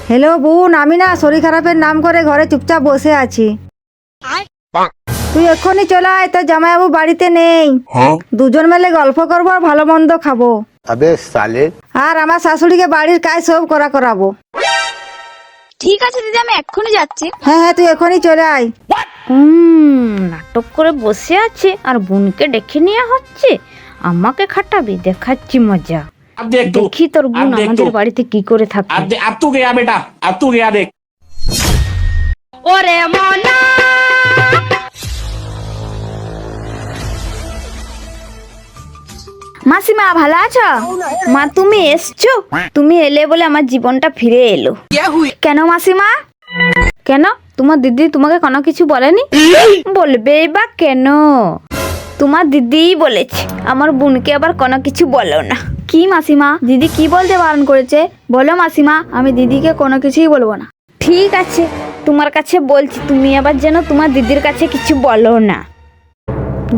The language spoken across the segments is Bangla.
হ্যালো বোন, আমি না শরীর খারাপের নাম করে ঘরে চুপচাপ বসে আছি। তুই এক্ষুনি চলে আয়, তোর জামাইবাবু বাড়িতে নেই। দুজন মিলে গল্প করবো আর ভালো মন্দ খাবো। अबे साले। আর আমার শাশুড়িকে বাড়ির কাজ সব করাবো। ঠিক আছে দিদি, আমি এক্ষুনি যাচ্ছি। হ্যাঁ হ্যাঁ, তুই এক্ষুনি চলে আয়। নাটক করে বসে আছে আর বোনকে ডেকে নেওয়া হচ্ছে। আমাকে খাটাবি, দেখাচ্ছি মজা। अब देख तू, দেখি তোর বোন अब देख আমাদের तू, বাড়িতে কি করে থাকে। अब तू गया बेटा, अब तू गया देख। ওরে মনা, মাসিমা ভালো আছো? মা তুমি এসছো? তুমি এলে বলে আমার জীবনটা ফিরে এলো। কেন মাসিমা? কেন তোমার দিদি তোমাকে কোনো কিছু বলেনি? বলবে বা কেন? তোমার দিদিই বলেছে আমার বোনকে আবার কোনো কিছু বলো না। কি মাসিমা, দিদি কি বলতে বারণ করেছে? বলো মাসিমা, আমি দিদিকে কোনো কিছুই বলবো না। ঠিক আছে, তোমার কাছে বলছি, তুমি আবার যেন তোমার দিদির কাছে কিছু বলো না।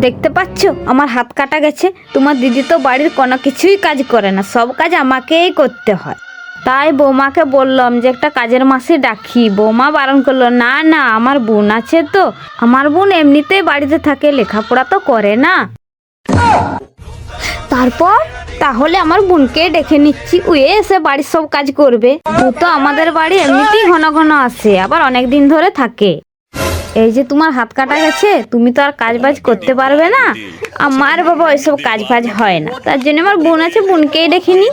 দেখতে পাচ্ছ আমার হাত কাটা গেছে। তোমার দিদি তো বাড়ির কোনো কিছুই কাজ করে না, সব কাজ আমাকেই করতে হয়। তাই বৌমাকে বললাম যে একটা কাজের মাসি ডাকি। বৌমা বারণ করলো, না না আমার বোন আছে তো। আমার বোন এমনিতেই বাড়িতে থাকে, লেখাপড়া তো করে না। তারপর তাহলে আমার বোনকে ডেকে নিচ্ছি, ও এসে বাড়ির সব কাজ করবে। ও তো আমাদের বাড়ি এমনিতেই ঘন ঘন আসে, আবার অনেক দিন ধরে থাকে। এই যে তোমার হাত কাটা গেছে, তুমি তো আর কাজ বাজ করতে পারবে না। আমার বাবা ওইসব কাজ বাজ হয় না, তার জন্য আমার বোন আছে, বোনকেই দেখিনি।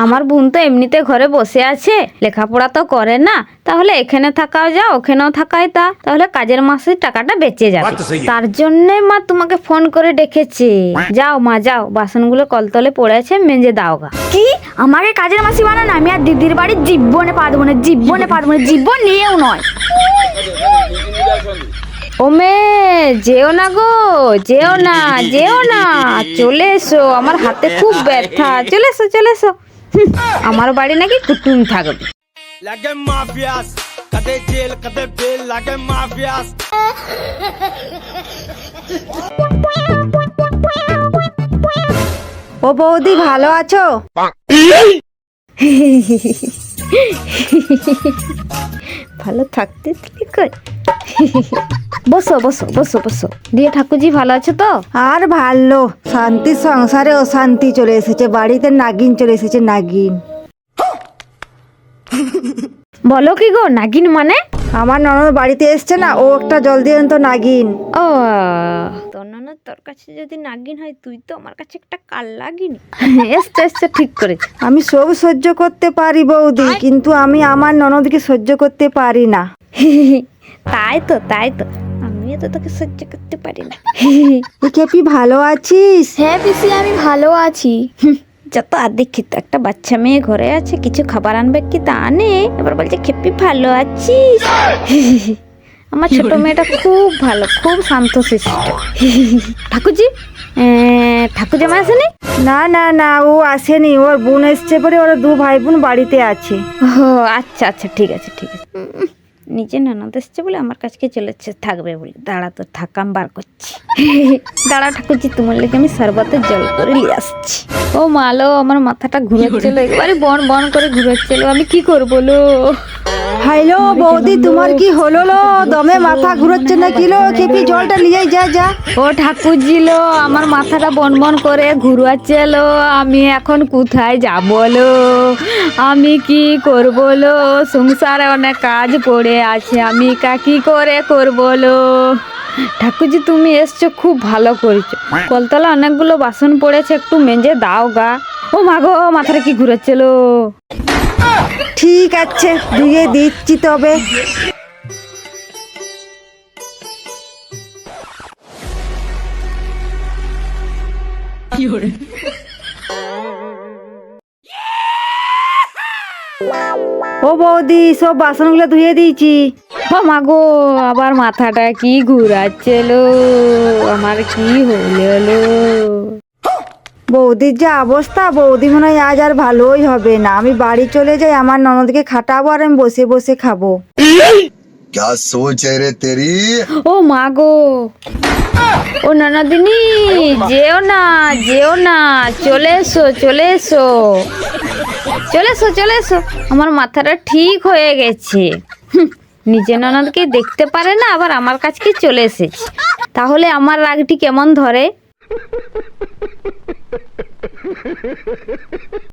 আমার বোন তো এমনিতে ঘরে বসে আছে, লেখাপড়া তো করে না। তাহলে এখানে থাকাও যা, ওখানেও থাকাই তা, তাহলে কাজের মাসের টাকাটা বেঁচে যাবে। তার জন্যে মা তোমাকে ফোন করে ডেকেছে। যাও মা যাও, বাসনগুলো কলতলে পড়ে আছে, মেজে দাও গা। কি আমাকে কাজের মাসি বানান? আমি আর দিদির বাড়ি জীবনে পা দেবো না, জীবনে পা দেবো না, জীবন নিয়েও নয়। ওমে যেও না গো, যেও না, যেও না, চলে এসো, আমার হাতে খুব ব্যথা। চলে এসো, চলে এসো। আমার বাড়ি নাকি কুটুম থাকবে। লাগে মাফিয়াস, কদে জেল কদে বেল, লাগে মাফিয়াস। ও বৌদি, ভালো আছো? ভালো থাকতে দিলি কই? বসো বসো বসো বসো। দিয়ে ঠাকুরজি ভালো আছো তো? আর ভালো, শান্তি সংসারে অশান্তি চলে এসেছে, বাড়িতে নাগিন চলে এসেছে, নাগিন। বলো কি গো, নাগিন মানে? আমার ননদ বাড়িতে এসছে না, ও একটা জল দিয়ে তো নাগিন। ও তোর ননদ তোর কাছে যদি নাগিন হয়, তুই তো আমার কাছে একটা কাল লাগিনি। এসছে এসছে, ঠিক করেছে। আমি সব সহ্য করতে পারি বৌদি, কিন্তু আমি আমার ননদকে সহ্য করতে পারি না। তাই তো, তাই তো, আমিও তো তোকে সহ্য করতে পারি না। কেপি, ভালো আছিস? হ্যাঁ পিসি, আমি ভালো আছি। যত আর দেখি তো, একটা বাচ্চা মেয়ে ঘরে আছে, কিছু খাবার আনবে কি তা আনে, এবার বলছে খেপি ভালো আছিস। আমার ছোট মেয়েটা খুব ভালো, খুব শান্ত শিষ্ট। ঠাকুরজি, ঠাকুরজি আমার আসেনি? না না না, ও আসেনি, ওর বোন এসছে পরে, ওরা দু ভাই বোন বাড়িতে আছে। ও আচ্ছা আচ্ছা, ঠিক আছে ঠিক আছে। নিজে ননদ এসছে বলে আমার কাছে চলে এসছে, থাকবে বলে। দাঁড়া তো, থাকাম বার করছি। দাঁড়া ঠাকুরজি, তোমার লেগে আমি শরবতের জল করে নিয়ে আসছি। ও মালো, আমার মাথাটা ঘুরেছিল, একেবারে বন বন করে ঘুরেছিল, আমি কি করবো লো? হ্যালো বৌদি, তোমার কি হলো লো? দমে মাথা ঘুরোচ্ছে না কি লো? কেপি, জলটা নিয়ে যা যা। ও ঠাকুরজি লো, আমার মাথাটা বন বন করে ঘুরাচ্ছিল, আমি এখন কোথায় যাব লো? আমি কি করব লো? সংসারে অনেক কাজ পড়ে আছে, আমি কি করে করব লো? ঠাকুরজি তুমি এসছো, খুব ভালো করেছো। কলতলা অনেকগুলো বাসন পড়েছে, একটু মেজে দাও গা। ও মাগো, মাথাটা কি ঘুরাচ্ছিল। ঠিক আছে, ধুয়ে দিচ্ছি তবে। ও বৌদি, সব বাসনগুলো ধুয়ে দিয়েছি। ও মাগো, আবার মাথাটা কি ঘুরাচ্ছিল, আমার কি হলো? বৌদির যা অবস্থা, বৌদি মনে হয় আজ আর ভালোই হবে না। আমি বাড়ি চলে যাই, আমার ননদকে খাটাবো আর আমি বসে বসে খাবো। क्या सोच है रे तेरी। ও মাগো, ও ননদিনী, যেও না, যেও না, চলে এসো, চলে এসো, চলে এসো চলে এসো, আমার মাথাটা ঠিক হয়ে গেছে। নিজে ননদকে দেখতে পারে না, আবার আমার কাছকে চলে এসেছে। তাহলে আমার রাগটি কেমন ধরে?